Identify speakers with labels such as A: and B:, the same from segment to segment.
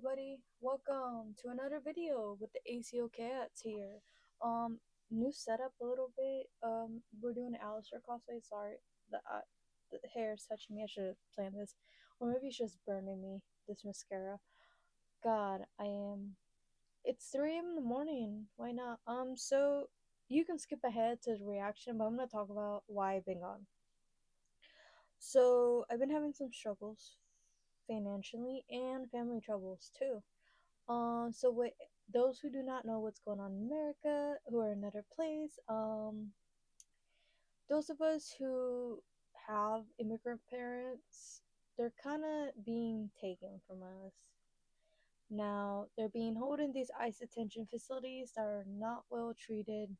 A: everybody, welcome to another video with the ACO cats here. Um, New setup a little bit. We're doing an Alistair cosplay. Sorry, the hair is touching me. I should have planned this, or maybe it's just burning me. This mascara. God, I am. It's 3 a.m. in the morning. Why not? So you can skip ahead to the reaction, but I'm gonna talk about why I've been gone. So I've been having some struggles financially and family troubles too. So what those who do not know what's going on in America, who are in another place, those of us who have immigrant parents, they're kind of being taken from us. Now, they're being held in these ICE detention facilities that are not well treated.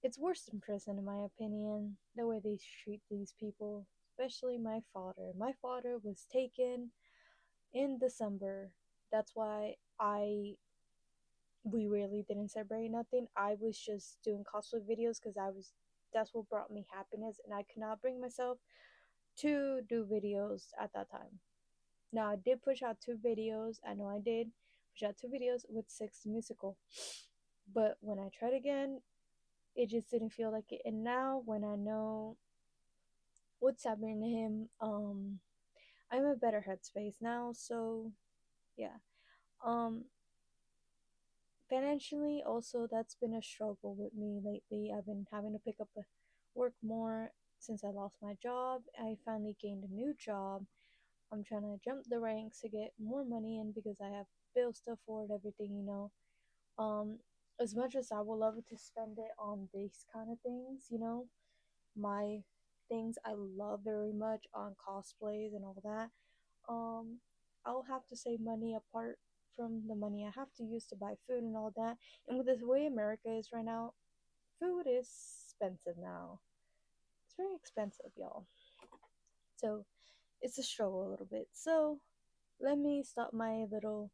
A: It's worse than prison, in my opinion, the way they treat these people, especially my father. My father was taken in December. That's why we really didn't celebrate nothing. I was just doing cosplay videos because that's what brought me happiness, and I could not bring myself to do videos at that time. Now I did push out 2 videos. I know I did push out 2 videos with Six Musical, but when I tried again, it just didn't feel like it. And now when I know what's happening to him, I'm in a better headspace now. So yeah. Um, Financially also, that's been a struggle with me lately. I've been having to pick up work more since I lost my job. I finally gained a new job. I'm trying to jump the ranks to get more money in because I have bills to afford, everything. um as much as I would love to spend it on these kind of things, my things I love very much on cosplays and all that, um I'll have to save money apart from the money I have to use to buy food and all that. And with the way America is right now, food is expensive now. It's very expensive, y'all. So it's a struggle a little bit. So let me stop my little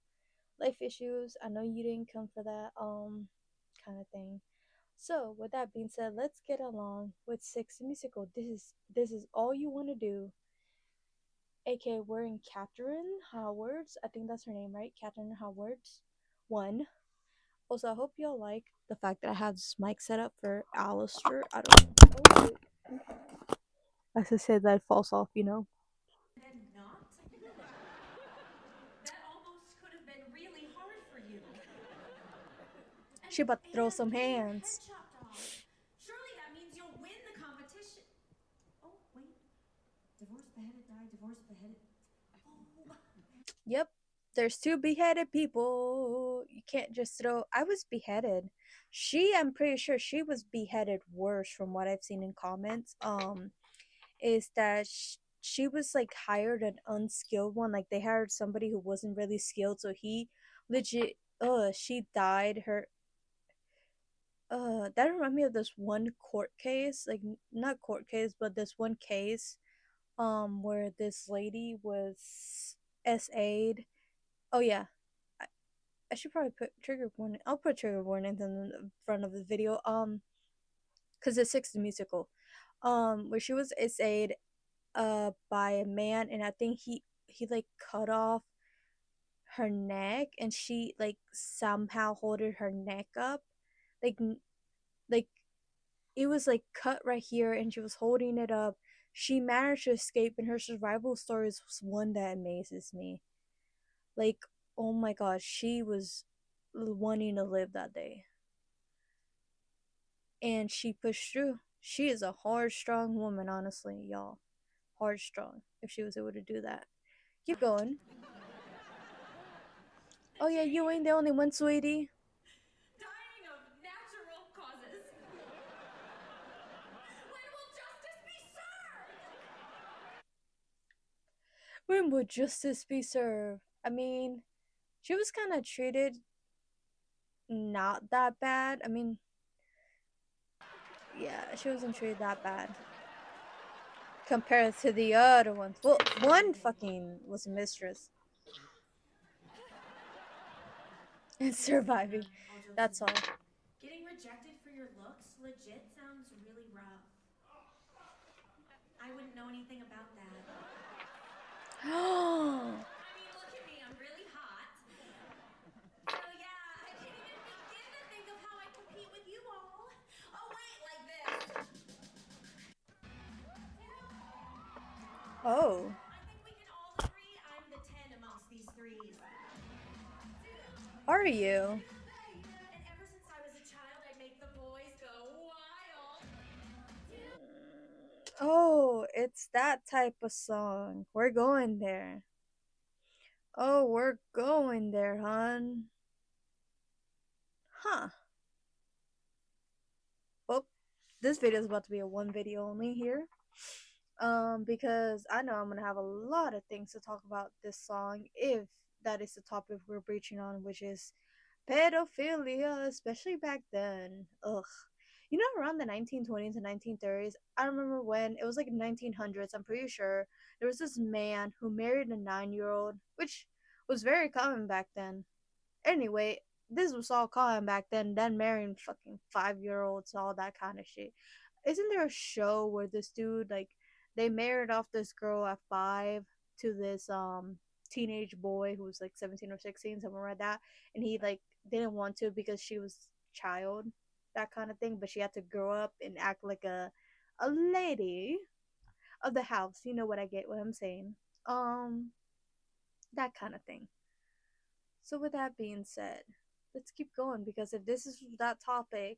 A: life issues. I know you didn't come for that kind of thing. So with that being said, let's get along with Six Musical. This is all you want to do. aka we're in Catherine Howard's. I think that's her name, right? Catherine Howard's one. Also, I hope y'all like the fact that I have this mic set up for Alistair. I don't know. Oh, wait. As I said, that falls off.
B: And not? That almost could have been really hard for you. And,
A: She about to throw
B: and
A: some
B: getting your
A: hands.
B: head chopped off. Surely that means you'll win the competition. Oh, wait. Divorce, beheaded, die, divorce, beheaded. Oh.
A: Yep. There's 2 beheaded people. You can't just throw. I was beheaded. I'm pretty sure she was beheaded worse from what I've seen in comments. Is that she was like hired an unskilled one. Like they hired somebody who wasn't really skilled, so he legit. She died. That reminded me of this one court case. Like not court case, but this one case. Where this lady was SA'd. Oh yeah, I should probably put trigger warning. I'll put trigger warnings in the front of the video. Cause it's Six the Musical. Where she was essayed by a man, and I think he like cut off her neck, and she like somehow holded her neck up, like like it was like cut right here, and she was holding it up. She managed to escape, and her survival story is one that amazes me. Like, oh my gosh, she was wanting to live that day, and she pushed through. She is a hard, strong woman, honestly, y'all. Hard, strong. If she was able to do that. Keep going. Oh yeah, you ain't the only one, sweetie.
B: Dying of natural causes. When will justice be served?
A: When would justice be served? I mean, she was kind of treated not that bad. I mean, yeah, she wasn't treated that bad compared to the other ones. Well, one fucking was a mistress and surviving.
B: All jokes
A: That's all.
B: aside, getting rejected for your looks legit sounds really rough. I wouldn't know anything about that. I mean, look at me. I'm really
A: Oh,
B: I think we can all agree I'm the 10 amongst these threes.
A: are you?
B: And ever since I was a child, I'd make the boys go wild.
A: Oh, it's that type of song. We're going there. Oh, we're going there, hon. Huh. Well, this video is about to be a one video only here. Because I know I'm gonna have a lot of things to talk about this song if that is the topic we're breaching on, which is pedophilia, especially back then. Ugh. You know, around the 1920s and 1930s, I remember when it was like 1900s, I'm pretty sure, there was this man who married a 9-year-old, which was very common back then. Anyway, this was all common back then marrying fucking 5-year-olds, all that kind of shit. Isn't there a show where this dude, like, they married off this girl at 5 to this teenage boy who was like 17 or 16, somewhere like that, and he like didn't want to because she was child, that kind of thing, but she had to grow up and act like a lady of the house. You know what I get what I'm saying. Um that kind of thing. So with that being said, let's keep going because if this is that topic,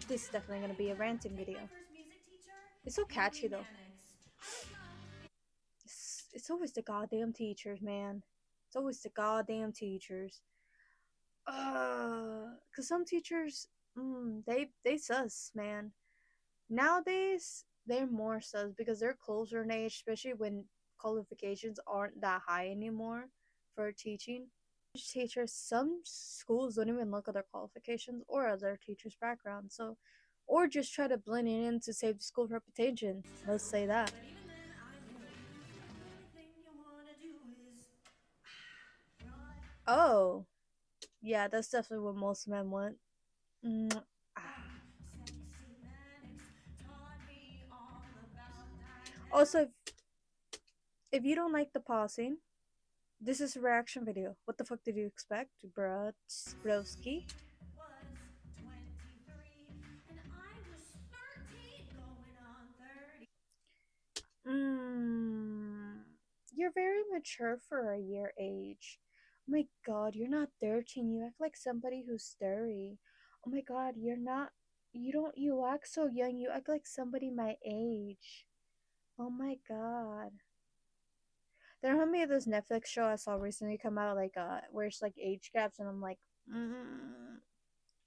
A: this is definitely going to be a ranting
B: Take my
A: video.
B: first music teacher,
A: It's so catchy
B: Billy
A: though.
B: Mannix. I was young.
A: It's always the goddamn teachers, man. It's always the goddamn teachers. Cause some teachers, they sus, man. Nowadays, they're more sus because they're closer in age, especially when qualifications aren't that high anymore for teaching. Teachers, some schools don't even look at their qualifications or at their teacher's background, so or just try to blend it in to save the school's reputation. Let's say that.
B: But even then, I knew the only thing you wanna do is run.
A: Oh, yeah, that's definitely what most men want. Mwah. Ah.
B: Sexy Mannix taught me all about
A: Also,
B: dynamics.
A: if you don't like the pausing, this is a reaction video. What the fuck did you expect, bruh? Broski?
B: He was 23 and I was 13 going on 30.
A: Mmm. You're very mature for your age. Oh my god, you're not 13. You act like somebody who's 30. Oh my god, you're not. You don't. You act so young. You act like somebody my age. Oh my god. There reminded me of this Netflix show I saw recently come out, like, where it's like age gaps, and I'm like,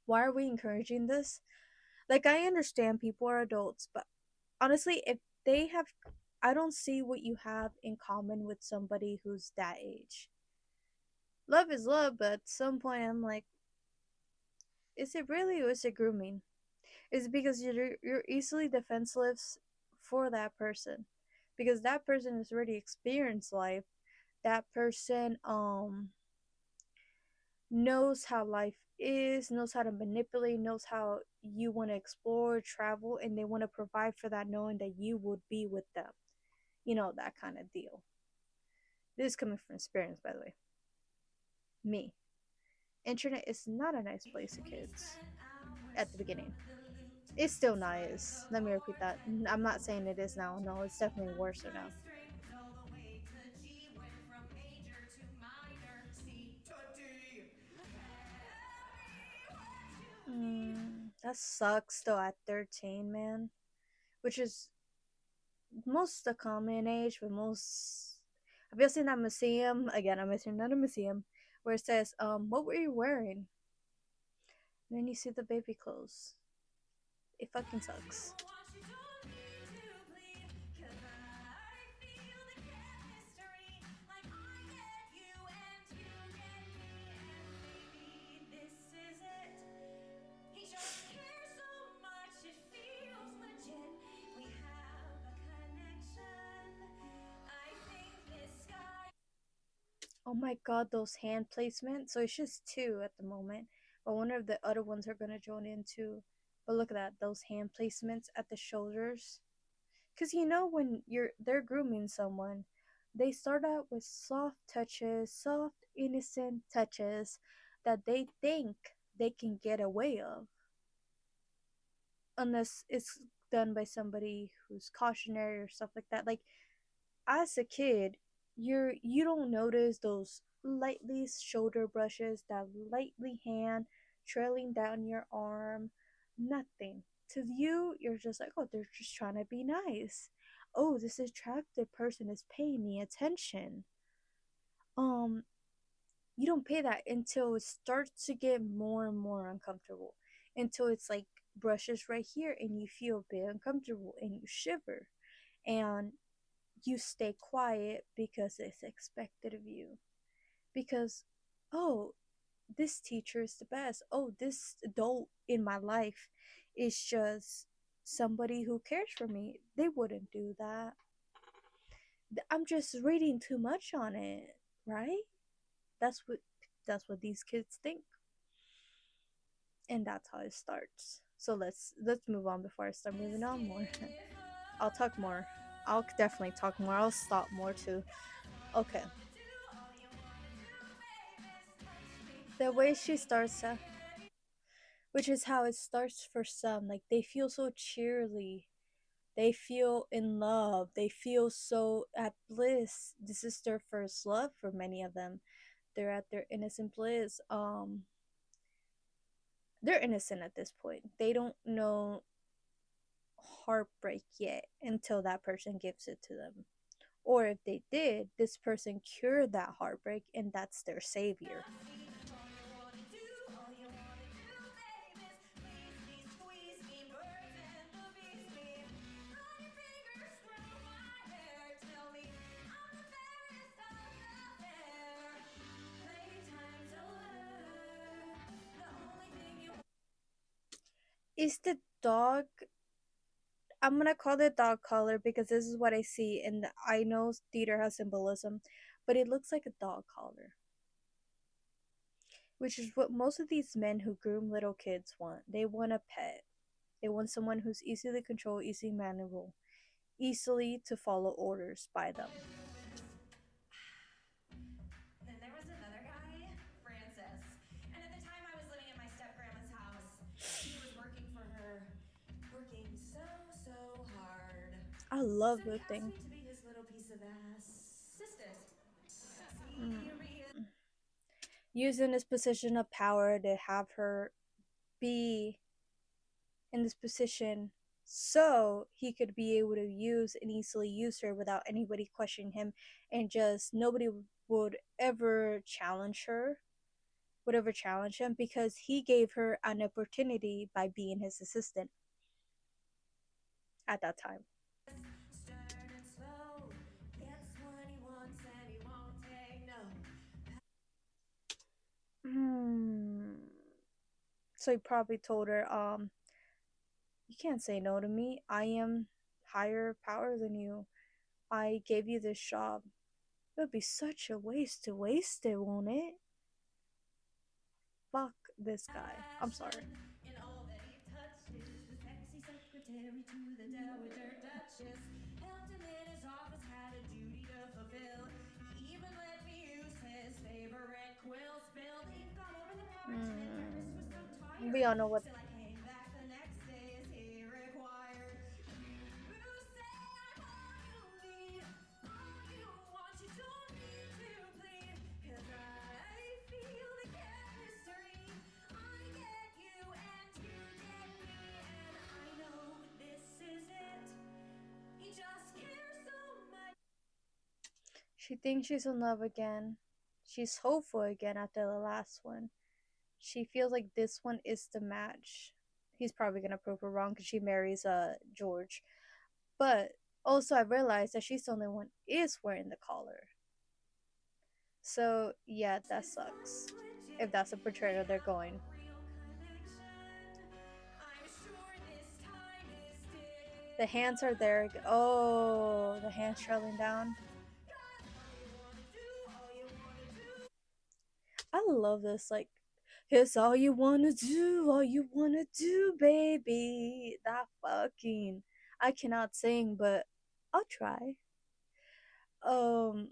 A: why are we encouraging this? Like, I understand people are adults, but honestly, if they have, I don't see what you have in common with somebody who's that age. Love is love, but at some point I'm like, is it really, or is it grooming? Is it because you're easily defenseless for that person? Because that person has already experienced life. That person knows how life is, knows how to manipulate, knows how you want to explore, travel, and they want to provide for that, knowing that you would be with them. You know, that kind of deal. This is coming from experience, by the way. Me. Internet is not a nice place for
B: We
A: kids
B: spent
A: at the
B: hours
A: beginning.
B: from the loop to
A: It's still not
B: strike
A: is.
B: a
A: Let me repeat
B: chord
A: that.
B: and
A: I'm not
B: chord
A: saying it is now. No, it's definitely worse now.
B: my strings all the way to G, went from major to minor, C to D.
A: That sucks though at 13, man. Which is most the common age, but most. Have you seen that museum? Again, I'm missing another museum where it says, what were you wearing? And then you see the baby clothes. It fucking sucks.
B: What you don't need to bleed, 'cause I feel the chemistry, like I get you and you get me, and maybe this is it. He just cares so much, it feels legit. We have a connection. I think this guy.
A: Oh my god, those hand placements. So it's just two at the moment. But I wonder if the other ones are gonna join in too. But look at that, those hand placements at the shoulders. Cause you know when they're grooming someone, they start out with soft touches, soft innocent touches that they think they can get away of. Unless it's done by somebody who's cautionary or stuff like that. Like as a kid, you don't notice those lightly shoulder brushes, that lightly hand trailing down your arm, nothing. To you, you're just like, oh, they're just trying to be nice. Oh, this attractive person is paying me attention. Um, you don't pay that until it starts to get more and more uncomfortable. Until it's like brushes right here and you feel a bit uncomfortable and you shiver. And you stay quiet because it's expected of you. Because, oh, this teacher is the best. Oh, this adult in my life is just somebody who cares for me. They wouldn't do that. I'm just reading too much on it, right? That's what these kids think. And that's how it starts. So let's move on before I start moving on more. I'll talk more. I'll definitely talk more. I'll stop more too. Okay. The way she starts, which is how it starts for some. Like they feel so cheerily, they feel in love, they feel so at bliss. This is their first love for many of them. They're at their innocent bliss. They're innocent at this point. They don't know heartbreak yet until that person gives it to them. Or if they did, this person cured that heartbreak and that's their savior. Is the dog, I'm gonna call it dog collar because this is what I see, and I know theater has symbolism, but it looks like a dog collar, which is what most of these men who groom little kids want. They want a pet. They want someone who's easily controlled, easily manageable, easily to follow orders by them.
B: Then there was another guy, Francis. And at the time I was living at my step grandma's house, he was working for her, working so hard.
A: I love
B: So
A: the
B: he asked
A: thing.
B: me to be his little piece of assistant.
A: Mm. Using his position of power to have her be in this position so he could be able to use and easily use her without anybody questioning him, and just nobody would ever challenge her, would ever challenge him, because he gave her an opportunity by being his assistant at that time.
B: Stern and slow, gets what he wants and he won't take no.
A: Hmm. So he probably told her, you can't say no to me. I am higher power than you. I gave you this job. It would be such a waste to waste it, won't it? Fuck this guy. I'm sorry.
B: In all that he touches, the sexy secretary to the Dowager Duchess helped him in his office, had a duty to fulfill. He even let me use his favorite quill, spilled ink all over the parchment. Breakfast was so
A: We
B: tired,
A: all know what.
B: still I came back the next day as he required. You say I'm all you need, all you want, you don't need to plead, 'cause I feel the chemistry. I get you and you get me, and I know this is it. He just cares so much.
A: She thinks she's in love again. She's hopeful again after the last one. She feels like this one is the match. He's probably gonna prove her wrong because she marries George. But also I realized that she's the only one is wearing the collar. So yeah, that sucks. If that's the portrayal they're going. The hands are there. Oh, the hands trailing down. I love this. Like, it's all you wanna do, all you wanna do, baby. That fucking. I cannot sing, but I'll try. Um,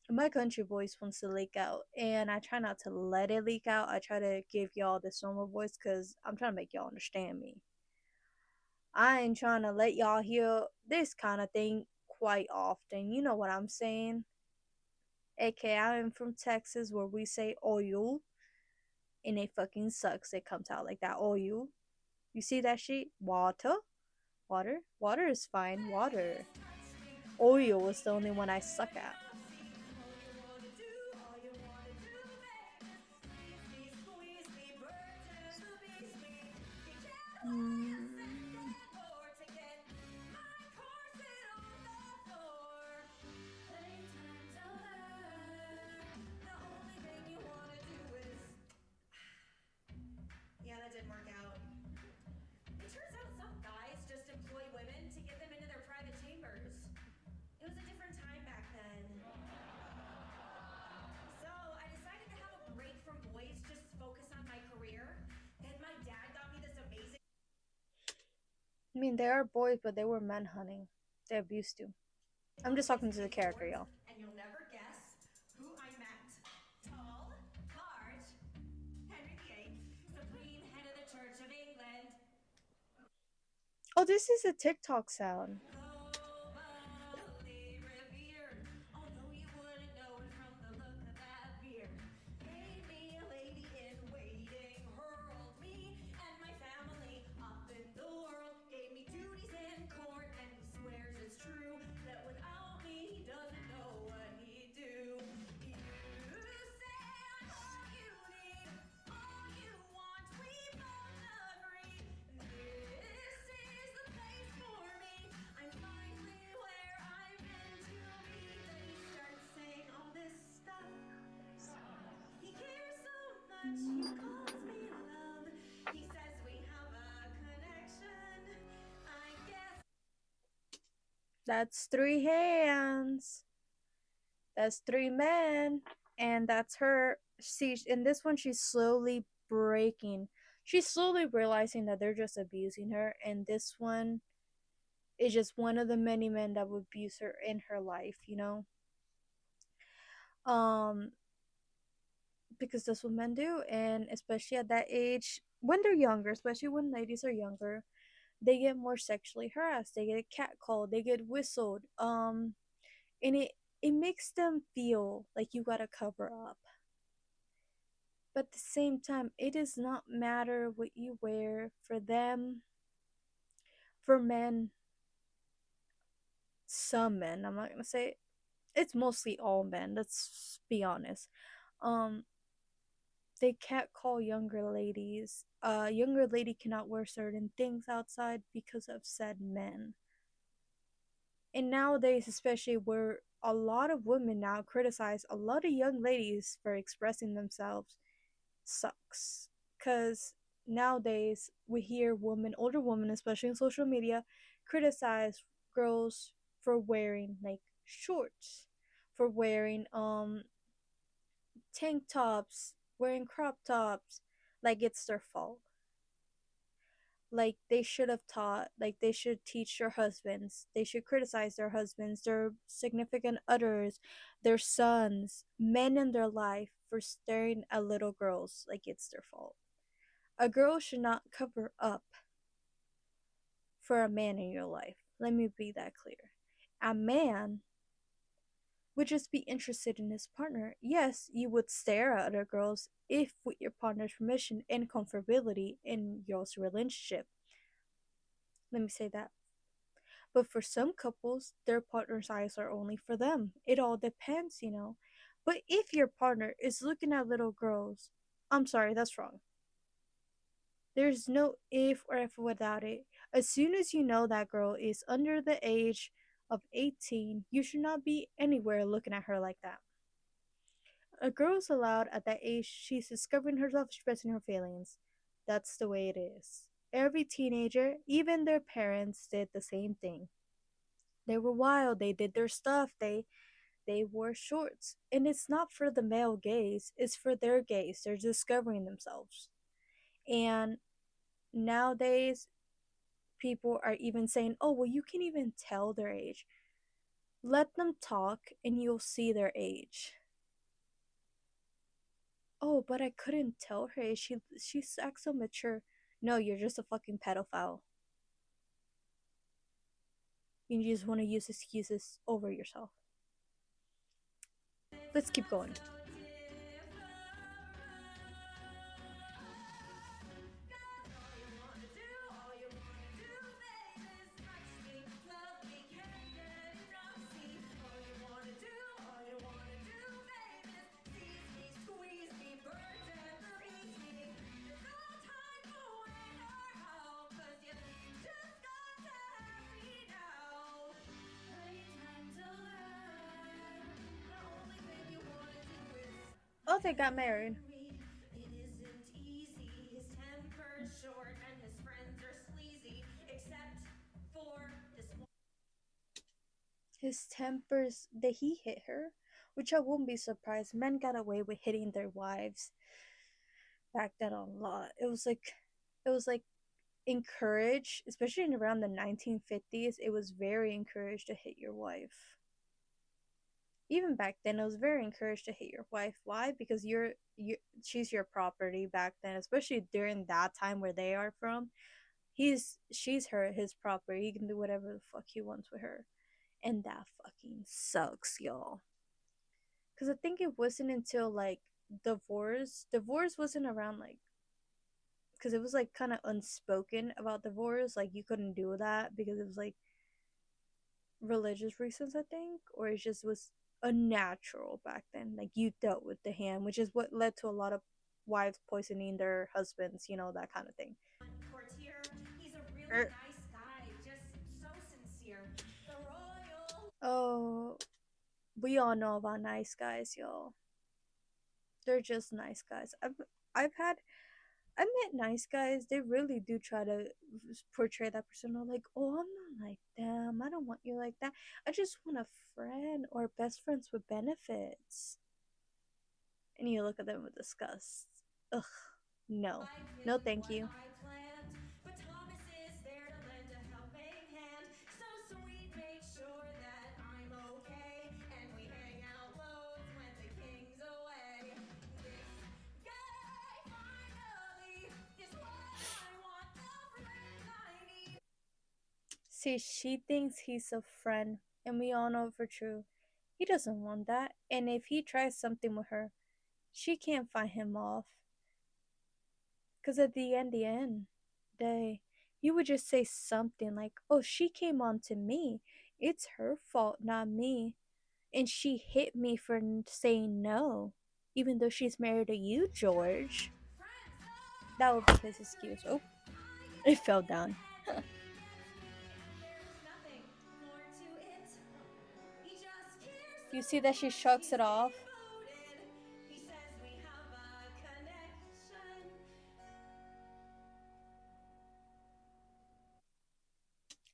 A: my country voice wants to leak out, and I try not to let it leak out. I try to give y'all this normal voice because I'm trying to make y'all understand me. I ain't trying to let y'all hear this kind of thing quite often. You know what I'm saying? AKA, I'm from Texas where we say oil and it fucking sucks. It comes out like that. Oil. You see that shit? Water? Water? Water is fine. Water. Oil is the only one I suck at. Mm.
B: Yeah, that didn't work out. It turns out some guys just employ women to get them into their private chambers. It was a different time back then. So I decided to have a break from boys, just focus on my career. And my dad got me this amazing.
A: I mean, they are boys, but they were men hunting. They abused you. I'm just talking to the character, y'all.
B: And you'll never guess who I met. Tall, large, Henry VIII, supreme head of the Church of England.
A: Oh, this is a TikTok sound.
B: Globally revered, although you wouldn't know it from the look of that beard. Made me a lady in waiting, hurled me and my family up in the world, gave me duties in court, and he swears it's true that without me he doesn't know what he'd do. You say I'm all you need, all you want, we both agree. This is the place for me. I'm finally where I'm meant to be. Then he starts saying all this stuff. He cares so much, he calls me love. He says we have a connection. I guess.
A: That's three hands. That's three men. And that's her. See, in this one, she's slowly breaking. She's slowly realizing that they're just abusing her. And this one is just one of the many men that would abuse her in her life, you know? Um, because that's what men do. And especially at that age, when they're younger, especially when ladies are younger, they get more sexually harassed. They get catcalled. They get whistled. And it makes them feel like you gotta cover up. But at the same time, it does not matter what you wear for them. For men, some men, I'm not gonna say it's mostly all men. Let's be honest. Um, they can't call younger ladies. A younger lady cannot wear certain things outside because of said men. And nowadays, especially where a lot of women now criticize a lot of young ladies for expressing themselves, sucks. Because nowadays we hear women, older women, especially in social media, criticize girls for wearing like shorts, for wearing tank tops, wearing crop tops, like it's their fault. Like they should have taught, like they should teach their husbands, they should criticize their husbands, their significant others, their sons, men in their life for staring at little girls like it's their fault. A girl should not cover up for a man in your life. Let me be that clear. A man would just be interested in his partner. Yes, you would stare at other girls if with your partner's permission and comfortability in your relationship. Let me say that. But for some couples, their partner's eyes are only for them. It all depends, you know. But if your partner is looking at little girls, I'm sorry, that's wrong. There's no if or if without it. As soon as you know that girl is under the age of 18, you should not be anywhere looking at her like that. A girl is allowed at that age, she's discovering herself, expressing her feelings. That's the way it is. Every teenager, even their parents, did the same thing. They were wild, they did their stuff, they wore shorts. And it's not for the male gaze, it's for their gaze. They're discovering themselves. And nowadays, people are even saying, oh, well, you can even tell their age. Let them talk and you'll see their age. Oh, but I couldn't tell her age. She acts so mature. No, you're just a fucking pedophile. You just want to use excuses over yourself. Let's keep going. Oh, they got married.
B: It isn't easy. His temper's short and his friends are sleazy, except for this one.
A: His tempers, that he hit her, which I wouldn't be surprised. Men got away with hitting their wives back then a lot. It was like encouraged, especially in around the 1950s. It was very encouraged to hit your wife. Even back then, it was very encouraged to hit your wife. Why? Because she's your property back then, especially during that time where they are from. She's his property. He can do whatever the fuck he wants with her, and that fucking sucks, y'all. Because I think it wasn't until like divorce wasn't around, like, because it was like kind of unspoken about divorce, like you couldn't do that because it was like religious reasons, I think, or it just was unnatural back then. Like you dealt with the hand, which is what led to a lot of wives poisoning their husbands, that kind of thing.
B: Courtier, he's a really
A: Er,
B: nice guy, just so sincere. The royal.
A: oh, we all know about nice guys, y'all. They're just nice guys. I met nice guys. They really do try to portray that persona like, oh, I'm not like them. I don't want you like that. I just want a friend or best friends with benefits. And you look at them with disgust. Ugh, no. No, thank you.
B: But Thomas is there to lend a helping hand. So sweet, make sure that I'm okay. And we hang out loads when the king's away. This guy finally is what I want, the friend I need.
A: See, she thinks he's a friend, and we all know for true. He doesn't want that, and if he tries something with her, she can't fight him off. Because at the end day, you would just say something like, oh, she came on to me. It's her fault, not me. And she hit me for saying no, even though she's married to you, George. That would be his excuse. Oh, it fell down. You see that she shrugs it off?
B: He says we have a connection.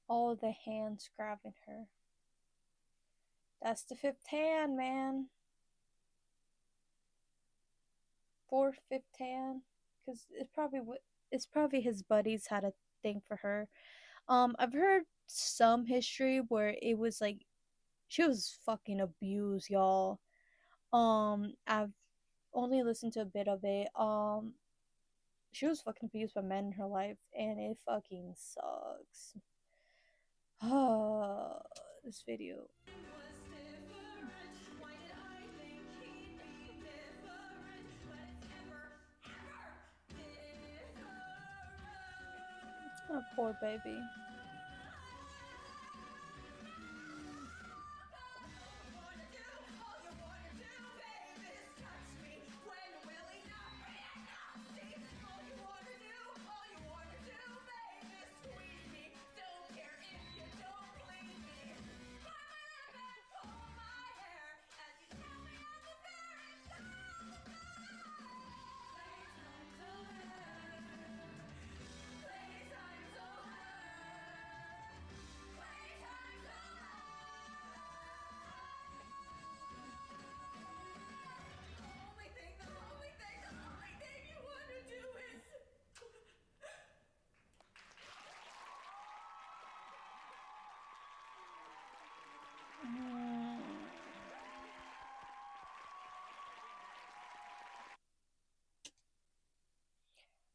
A: All the hands grabbing her. That's the fifth hand, man. Fourth, fifth hand. Because it's probably his buddies had a thing for her. I've heard some history where it was like she was fucking abused, y'all. I've only listened to a bit of it. She was fucking abused by men in her life, and it fucking sucks. This video. Oh, poor baby.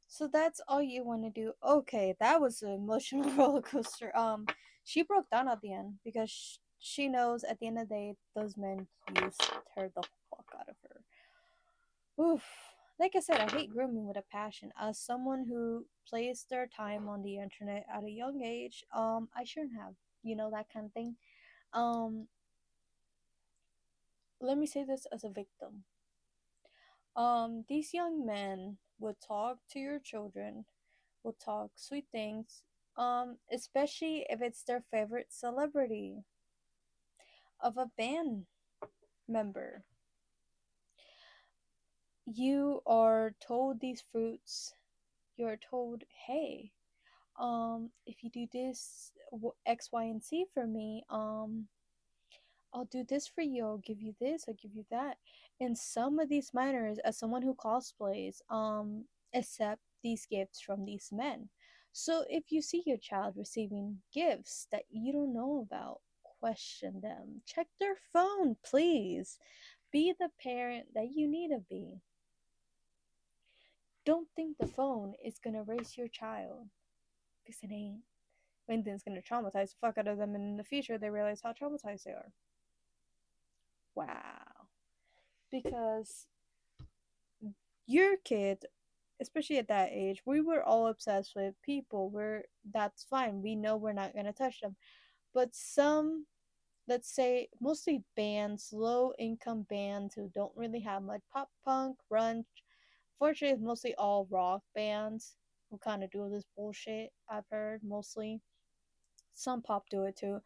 A: So that's all you want to do. Okay, that was an emotional roller coaster. she broke down at the end because she knows at the end of the day those men used her the fuck out of her. Oof. Like I said, I hate grooming with a passion. As someone who plays their time on the internet at a young age, I shouldn't have, that kind of thing. Um, Let me say this as a victim. These young men would talk to your children, will talk sweet things, especially if it's their favorite celebrity of a band member. You are told these fruits. You're told, hey, if you do this X, Y, and Z for me, I'll do this for you. I'll give you this. I'll give you that. And some of these minors, as someone who cosplays, accept these gifts from these men. So if you see your child receiving gifts that you don't know about, question them. Check their phone, please. Be the parent that you need to be. Don't think the phone is gonna raise your child, because it ain't. And then it's gonna traumatize the fuck out of them, and in the future they realize how traumatized they are. Wow. Because your kid, especially at that age, we were all obsessed with people. That's fine. We know we're not gonna touch them. But some, let's say mostly bands, low income bands who don't really have much pop punk, grunge. Fortunately, it's mostly all rock bands who kind of do this bullshit. I've heard mostly. Some pop do it too.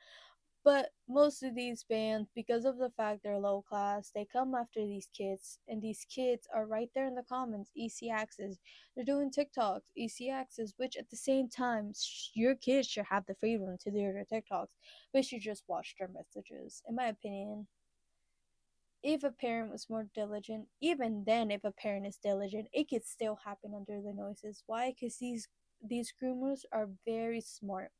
A: But most of these bands, because of the fact they're low class, they come after these kids, and these kids are right there in the comments, EC Access. They're doing TikToks, EC Access, which at the same time, your kids should have the freedom to do their TikToks, but you just watch their messages. In my opinion, if a parent was more diligent, even then, if a parent is diligent, it could still happen under the noises. Why? Because these groomers are very smart.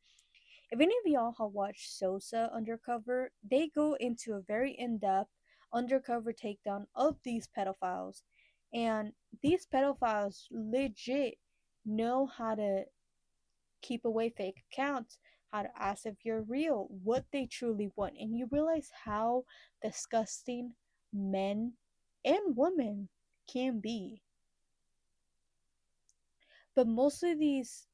A: If any of y'all have watched Sosa Undercover, they go into a very in-depth undercover takedown of these pedophiles. And these pedophiles legit know how to keep away fake accounts, how to ask if you're real, what they truly want. And you realize how disgusting men and women can be. But most of these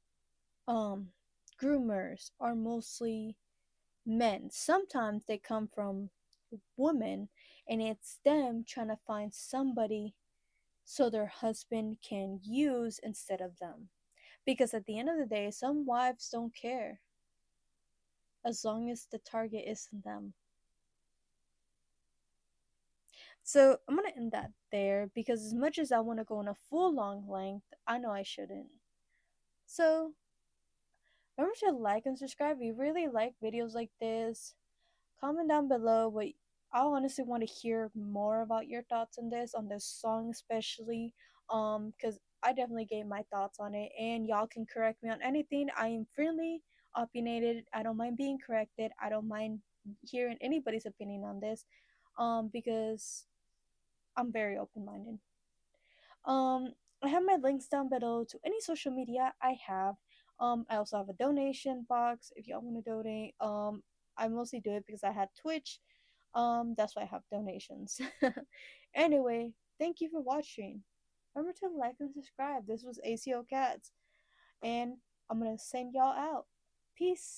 A: groomers are mostly men. Sometimes they come from women, and it's them trying to find somebody so their husband can use instead of them. Because at the end of the day, some wives don't care as long as the target isn't them. So I'm gonna end that there, because as much as I want to go on a full long length, I know I shouldn't. So remember to like and subscribe if you really like videos like this. Comment down below what I honestly want to hear more about your thoughts on this song especially. Because I definitely gave my thoughts on it, and y'all can correct me on anything. I am freely opinionated. I don't mind being corrected. I don't mind hearing anybody's opinion on this. Because I'm very open minded. I have my links down below to any social media I have. I also have a donation box if y'all want to donate. I mostly do it because I had Twitch. That's why I have donations. Anyway, thank you for watching. Remember to like and subscribe. This was ACO Cats, and I'm gonna send y'all out. Peace.